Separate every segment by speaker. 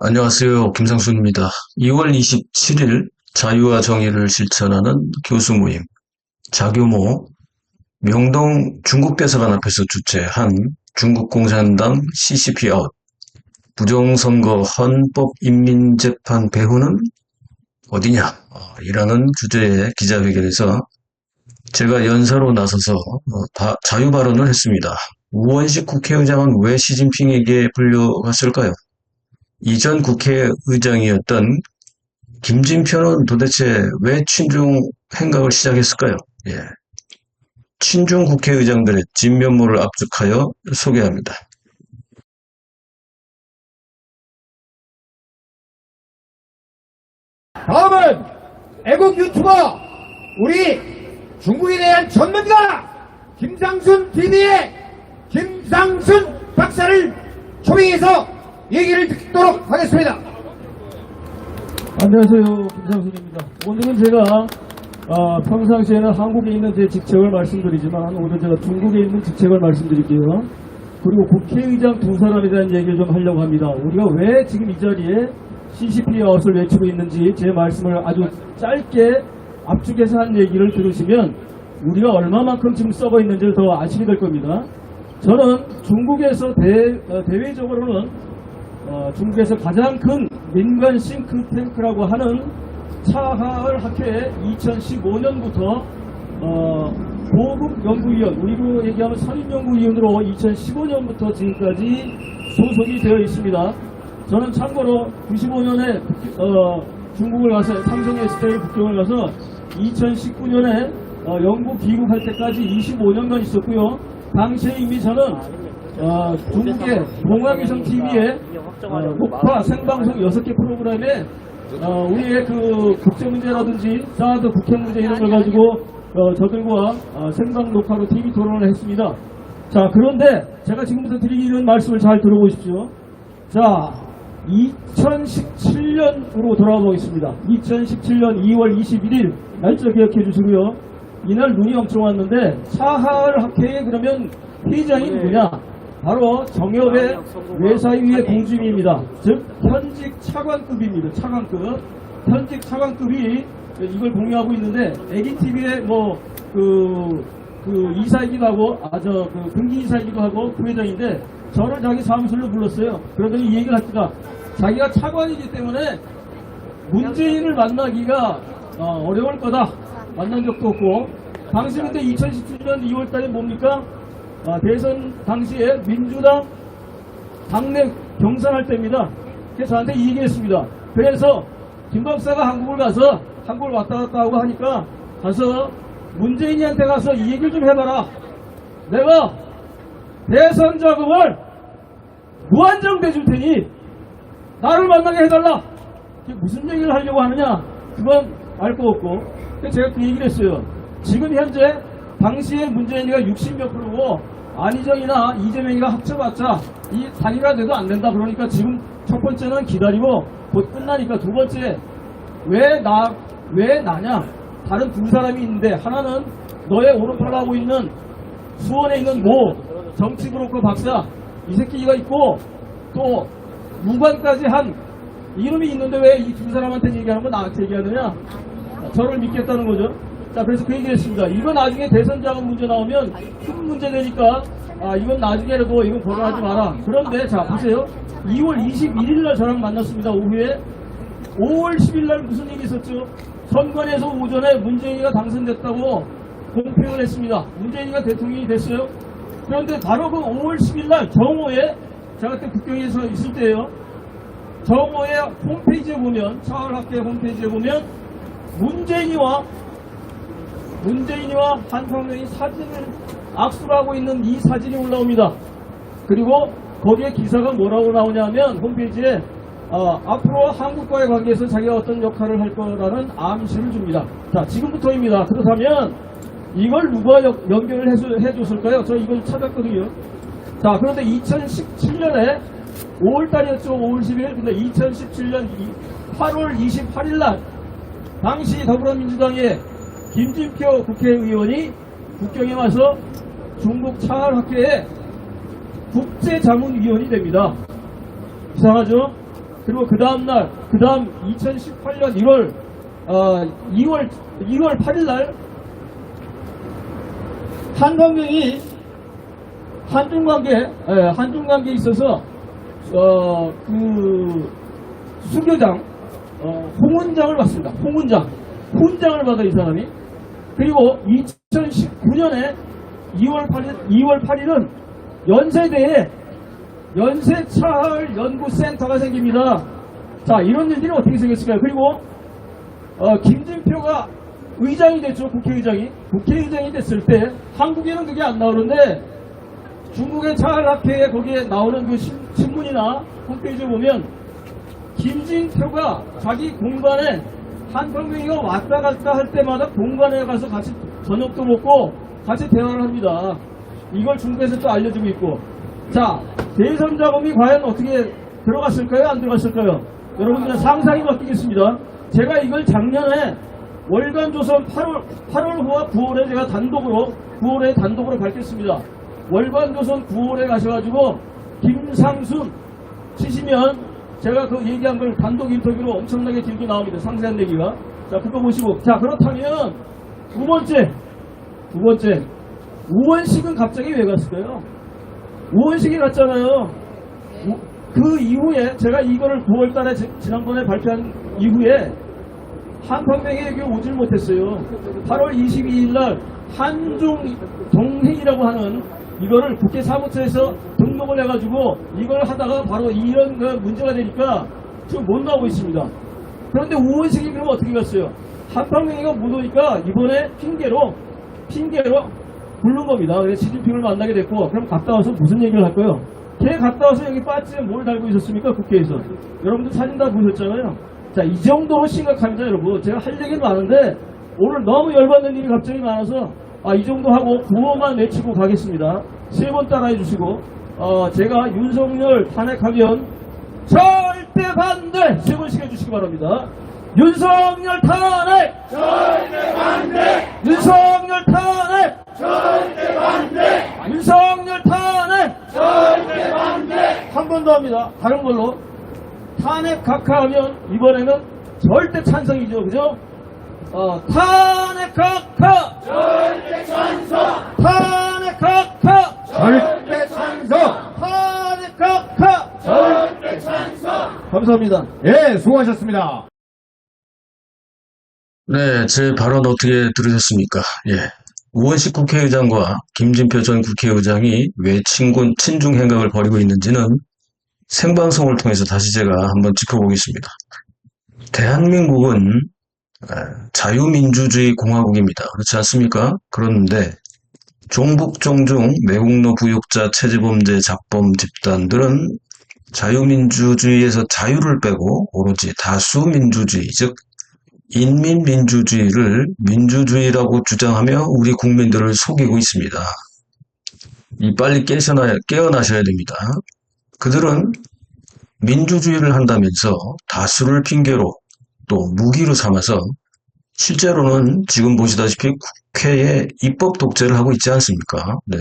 Speaker 1: 안녕하세요. 김상순입니다. 2월 27일 자유와 정의를 실천하는 교수 모임 자교모 명동 중국대사관 앞에서 주최한 중국共产党CCP 아웃 부정선거 헌법인민재판 배후는 어디냐? 이라는 주제의 기자회견에서 제가 연사로 나서서 자유발언을 했습니다. 우원식 국회의장은 왜 시진핑에게 불려갔을까요? 이전 국회의장이었던 김진표는 도대체 왜 친중 행각을 시작했을까요? 친중 국회의장들의 진면모를 압축하여 소개합니다.
Speaker 2: 다음은 애국 유튜버 우리 중국에 대한 전문가 김상순 TV의 김상순 박사를 초빙해서 얘기를 듣도록 하겠습니다.
Speaker 3: 안녕하세요. 김상순입니다. 오늘은 제가 평상시에는 한국에 있는 제 직책을 말씀드리지만 오늘 제가 중국에 있는 직책을 말씀드릴게요. 그리고 국회의장 두 사람에 대한 얘기를 좀 하려고 합니다. 우리가 왜 지금 이 자리에 CCP 아웃을 외치고 있는지 제 말씀을 아주 짧게 압축해서 한 얘기를 들으시면 우리가 얼마만큼 지금 썩어 있는지를 더 아시게 될 겁니다. 저는 중국에서 대외적으로는 중국에서 가장 큰 민간 싱크탱크라고 하는 차하을 학회에 2015년부터 고급 연구위원, 우리로 얘기하면 선임연구위원으로 2015년부터 지금까지 소속이 되어 있습니다. 저는 참고로 95년에 중국을 가서 삼성SK 북경을 가서 2019년에 영국 귀국할 때까지 25년간 있었고요. 당시에 이미 저는 중국의 동아기성 TV에 녹화 생방송 6개 프로그램에 우리의 그 국제문제라든지 사드 국회 문제 이런 걸 가지고 저들과 생방 녹화로 TV 토론을 했습니다. 자, 그런데 제가 지금부터 드리는 말씀을 잘 들어보십시오. 자, 2017년으로 돌아가 보겠습니다. 2017년 2월 21일 날짜 기억해 주시고요. 이날 눈이 엄청 왔는데 차하을 학회에 그러면 회장이 누구냐? 바로 정협의 외사위의 공주님입니다. 즉 현직 차관급입니다. 차관급. 현직 차관급이 이걸 공유하고 있는데 애기TV에 이사이기도 하고 등기 이사이기도 하고 부회장인데 저를 자기 사무실로 불렀어요. 그러더니 이 얘기를 합니다. 자기가 차관이기 때문에 문재인을 만나기가 어려울 거다. 만난 적도 없고 당시 그때 2017년 2월달에 뭡니까? 대선 당시에 민주당 당내 경선할 때입니다. 그래서 저한테 이 얘기했습니다. 그래서 김 박사가 한국을 왔다 갔다 하고 하니까 가서 문재인이한테 가서 이 얘기를 좀 해봐라. 내가 대선 자금을 무한정대 줄 테니 나를 만나게 해달라. 그게 무슨 얘기를 하려고 하느냐? 그건 알 거 없고. 제가 그 얘기를 했어요. 지금 현재 당시에 문재인이가 60몇 프로고 안희정이나 이재명이가 합쳐봤자 이 단위가 돼도 안 된다. 그러니까 지금 첫 번째는 기다리고 곧 끝나니까 두 번째 왜 나냐? 다른 두 사람이 있는데 하나는 너의 오른팔 하고 있는 수원에 있는 모 정치브로커 박사 이 새끼가 있고 또 무관까지 한 이름이 있는데 왜 이 두 사람한테 얘기하는 거 나한테 얘기하느냐? 저를 믿겠다는 거죠. 자, 그래서 그 얘기했습니다. 이거 나중에 대선 자금 문제 나오면 큰 문제 되니까 이건 나중에라도 이건 거론하지 마라. 그런데 자 보세요. 2월 21일 날 저랑 만났습니다. 오후에 5월 10일 날 무슨 일이 있었죠? 선관에서 오전에 문재인이가 당선됐다고 공표를 했습니다. 문재인이가 대통령이 됐어요. 그런데 바로 그 5월 10일 날 정오에 제가 그때 북경에서 있을 때예요. 정오에 홈페이지에 보면 차하을학회 홈페이지에 보면 문재인이와 한성명이 사진을 악수를 하고 있는 이 사진이 올라옵니다. 그리고 거기에 기사가 뭐라고 나오냐면 홈페이지에 앞으로 한국과의 관계에서 자기가 어떤 역할을 할 거라는 암시를 줍니다. 자, 지금부터입니다. 그렇다면 이걸 누가 연결을 해줬을까요? 저 이걸 찾았거든요. 자, 그런데 2017년에 5월달이었죠. 5월 10일. 근데 2017년 8월 28일 날 당시 더불어민주당의 김진표 국회의원이 북경에 와서 중국 차하을학회에 국제자문위원이 됩니다. 이상하죠? 그리고 그 다음날, 그 다음 2018년 2월 8일날 한강경이 한중관계에 있어서 그 수교장 홍은장을 받습니다. 훈장을 받아 이 사람이. 그리고 2019년에 2월 8일은 연세대에 연세차을연구센터가 생깁니다. 자, 이런 일들이 어떻게 생겼을까요? 그리고 김진표가 의장이 됐죠. 국회의장이 됐을 때 한국에는 그게 안 나오는데 중국의 차을학회에 거기에 나오는 그 신문이나 홈페이지에 보면 김진표가 자기 공간에 한평명이가 왔다 갔다 할 때마다 공간에 가서 같이 저녁도 먹고 같이 대화를 합니다. 이걸 중국에서 또 알려주고 있고. 자, 제3자금이 과연 어떻게 들어갔을까요? 안 들어갔을까요? 여러분들은 상상이 바뀌겠습니다. 제가 이걸 작년에 월간조선 8월호와 9월에 제가 단독으로 밝혔습니다. 월간조선 9월에 가셔가지고 김상순 치시면 제가 그 얘기한 걸 단독 인터뷰로 엄청나게 길게 나옵니다. 상세한 얘기가. 자, 그거 보시고. 자, 그렇다면 두 번째 우원식은 갑자기 왜 갔을까요? 우원식이 갔잖아요. 그 이후에 제가 이거를 9월달에 지난번에 발표한 이후에 한평명에게 오질 못했어요. 8월 22일날 한중 동행이라고 하는 이거를 국회 사무처에서 등록을 해가지고 이걸 하다가 바로 이런 그 문제가 되니까 지금 못 나오고 있습니다. 그런데 우원식이 그럼 어떻게 갔어요? 한평명이가 못 오니까 이번에 핑계로 부른 겁니다. 그래서 시진핑을 만나게 됐고, 그럼 갔다 와서 무슨 얘기를 할까요? 걔 갔다 와서 여기 빠지에 뭘 달고 있었습니까? 국회에서. 여러분들 사진 다 보셨잖아요. 자, 이 정도로 심각합니다, 여러분. 제가 할 얘기는 많은데 오늘 너무 열받는 일이 갑자기 많아서 이 정도 하고 구호만 외치고 가겠습니다. 3번 따라해 주시고, 제가 윤석열 탄핵하면 절대 반대 3번씩 해주시기 바랍니다. 윤석열 탄핵! 절대 반대! 윤석열 탄핵! 절대 반대! 윤석열 탄핵! 절대 반대! 한 번 더 합니다. 다른 걸로. 탄핵 각하하면 이번에는 절대 찬성이죠. 그죠? 탄핵 각하! 절대 찬성! 탄핵 각하!
Speaker 2: 절대 찬성!
Speaker 3: 탄핵 각하! 절대 찬성! 감사합니다.
Speaker 2: 예, 수고하셨습니다.
Speaker 1: 네, 제 발언 어떻게 들으셨습니까? 예. 우원식 국회의장과 김진표 전 국회의장이 왜 친중 행각을 벌이고 있는지는 생방송을 통해서 다시 제가 한번 짚어보겠습니다. 대한민국은 자유민주주의 공화국입니다. 그렇지 않습니까? 그런데 종북종중 매국노 부역자 체제범죄 작범 집단들은 자유민주주의에서 자유를 빼고 오로지 다수민주주의, 즉 인민민주주의를 민주주의라고 주장하며 우리 국민들을 속이고 있습니다. 빨리 깨어나셔야 됩니다. 그들은 민주주의를 한다면서 다수를 핑계로 또 무기로 삼아서 실제로는 지금 보시다시피 국회에 입법 독재를 하고 있지 않습니까? 네.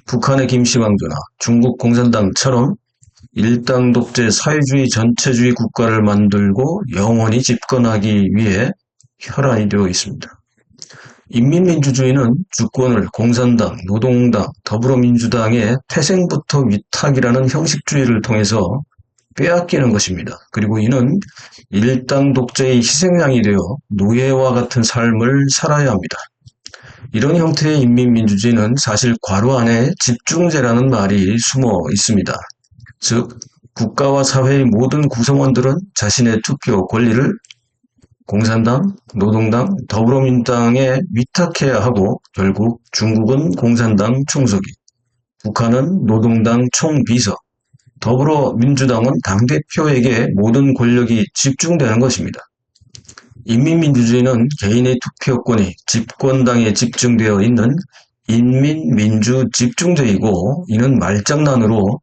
Speaker 1: 북한의 김시광교나 중국 공산당처럼 일당 독재 사회주의 전체주의 국가를 만들고 영원히 집권하기 위해 혈안이 되어 있습니다. 인민민주주의는 주권을 공산당, 노동당, 더불어민주당의 태생부터 위탁이라는 형식주의를 통해서 빼앗기는 것입니다. 그리고 이는 일당 독재의 희생양이 되어 노예와 같은 삶을 살아야 합니다. 이런 형태의 인민민주주의는 사실 괄호 안에 집중제라는 말이 숨어 있습니다. 즉, 국가와 사회의 모든 구성원들은 자신의 투표 권리를 공산당, 노동당, 더불어민주당에 위탁해야 하고 결국 중국은 공산당 총서기, 북한은 노동당 총비서, 더불어민주당은 당대표에게 모든 권력이 집중되는 것입니다. 인민민주주의는 개인의 투표권이 집권당에 집중되어 있는 인민민주집중제이고 이는 말장난으로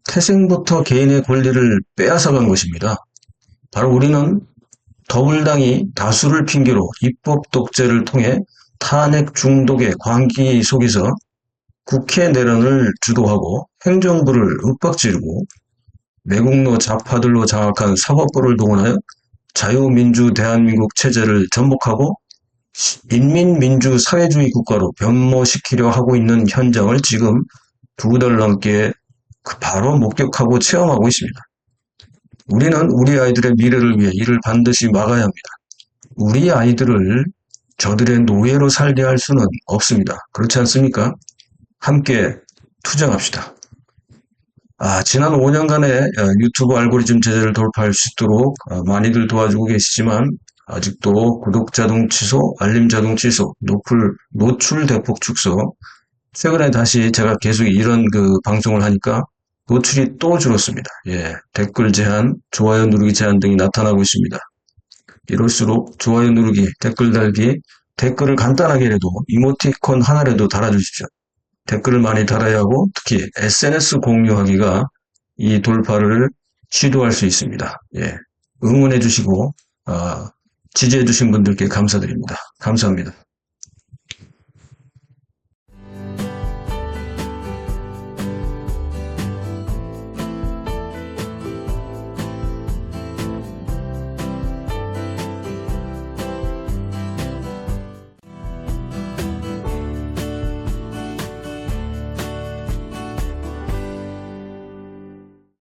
Speaker 1: 태생부터 개인의 권리를 빼앗아간 것입니다. 바로 우리는 더불당이 다수를 핑계로 입법 독재를 통해 탄핵 중독의 광기 속에서 국회 내란을 주도하고 행정부를 윽박지르고 매국노 좌파들로 장악한 사법부를 동원하여 자유민주 대한민국 체제를 전복하고 인민민주 사회주의 국가로 변모시키려 하고 있는 현장을 지금 2달 넘게 바로 목격하고 체험하고 있습니다. 우리는 우리 아이들의 미래를 위해 이를 반드시 막아야 합니다. 우리 아이들을 저들의 노예로 살게 할 수는 없습니다. 그렇지 않습니까? 함께 투쟁합시다. 지난 5년간의 유튜브 알고리즘 제재를 돌파할 수 있도록 많이들 도와주고 계시지만 아직도 구독 자동 취소, 알림 자동 취소, 노출 대폭 축소. 최근에 다시 제가 계속 이런 방송을 하니까 노출이 또 줄었습니다. 댓글 제한, 좋아요 누르기 제한 등이 나타나고 있습니다. 이럴수록 좋아요 누르기, 댓글 달기, 댓글을 간단하게라도 이모티콘 하나라도 달아주십시오. 댓글을 많이 달아야 하고 특히 SNS 공유하기가 이 돌파를 시도할 수 있습니다. 응원해 주시고 지지해 주신 분들께 감사드립니다. 감사합니다.